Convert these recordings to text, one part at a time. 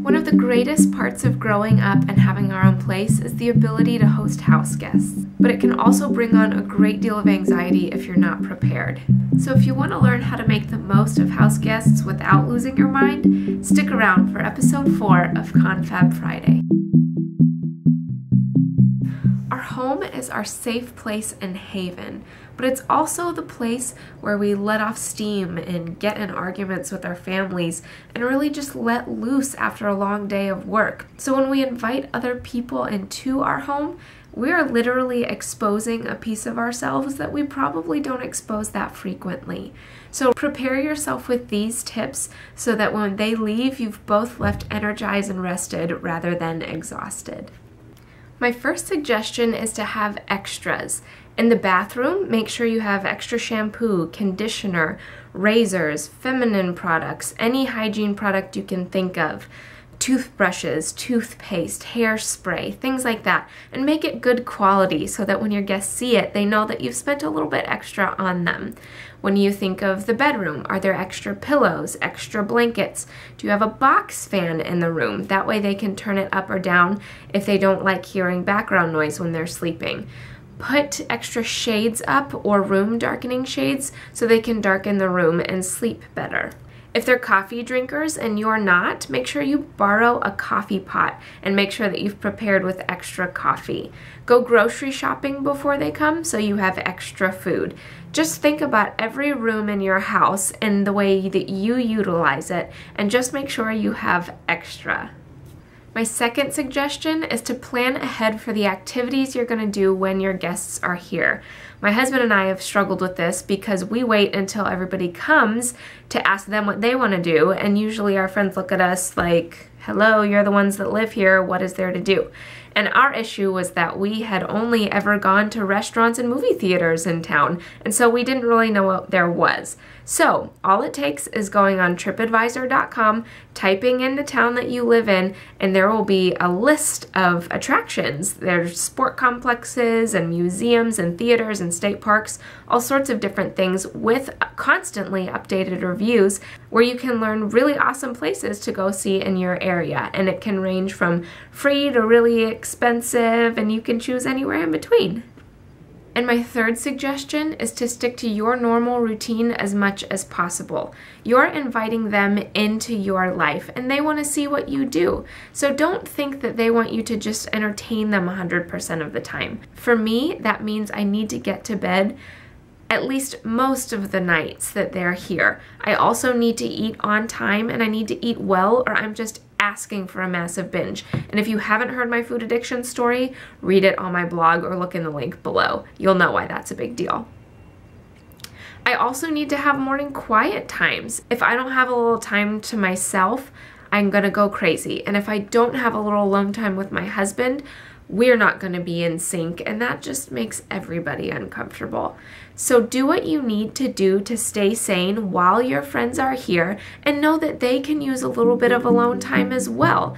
One of the greatest parts of growing up and having our own place is the ability to host house guests, but it can also bring on a great deal of anxiety if you're not prepared. So if you want to learn how to make the most of house guests without losing your mind, stick around for episode 4 of Confab Friday. Our home is our safe place and haven, but it's also the place where we let off steam and get in arguments with our families and really just let loose after a long day of work. So when we invite other people into our home, we are literally exposing a piece of ourselves that we probably don't expose that frequently. So prepare yourself with these tips so that when they leave, you've both left energized and rested rather than exhausted. My first suggestion is to have extras. In the bathroom, make sure you have extra shampoo, conditioner, razors, feminine products, any hygiene product you can think of, toothbrushes, toothpaste, hairspray, things like that, and make it good quality so that when your guests see it, they know that you've spent a little bit extra on them. When you think of the bedroom, are there extra pillows, extra blankets? Do you have a box fan in the room? That way they can turn it up or down if they don't like hearing background noise when they're sleeping. Put extra shades up or room darkening shades so they can darken the room and sleep better. If they're coffee drinkers and you're not, make sure you borrow a coffee pot and make sure that you've prepared with extra coffee. Go grocery shopping before they come so you have extra food. Just think about every room in your house and the way that you utilize it, and just make sure you have extra. My second suggestion is to plan ahead for the activities you're going to do when your guests are here. My husband and I have struggled with this because we wait until everybody comes to ask them what they want to do, and usually our friends look at us like, hello, you're the ones that live here, what is there to do? And our issue was that we had only ever gone to restaurants and movie theaters in town, and so we didn't really know what there was. So all it takes is going on tripadvisor.com, typing in the town that you live in, and there will be a list of attractions. There's sport complexes and museums and theaters and state parks, all sorts of different things with constantly updated reviews where you can learn really awesome places to go see in your area. And it can range from free to really expensive, and you can choose anywhere in between. And my third suggestion is to stick to your normal routine as much as possible. You're inviting them into your life and they want to see what you do. So don't think that they want you to just entertain them 100% of the time. For me, that means I need to get to bed at least most of the nights that they're here. I also need to eat on time and I need to eat well, or I'm just asking for a massive binge. And if you haven't heard my food addiction story, read it on my blog or look in the link below. You'll know why that's a big deal. I also need to have morning quiet times. If I don't have a little time to myself, I'm gonna go crazy. And if I don't have a little alone time with my husband, we're not going to be in sync, and that just makes everybody uncomfortable. So do what you need to do to stay sane while your friends are here, and know that they can use a little bit of alone time as well.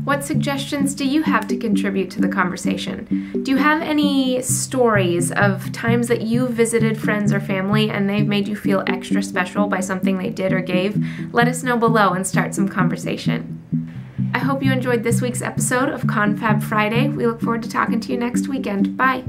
What suggestions do you have to contribute to the conversation? Do you have any stories of times that you visited friends or family and they've made you feel extra special by something they did or gave? Let us know below and start some conversation. I hope you enjoyed this week's episode of Confab Friday. We look forward to talking to you next weekend. Bye!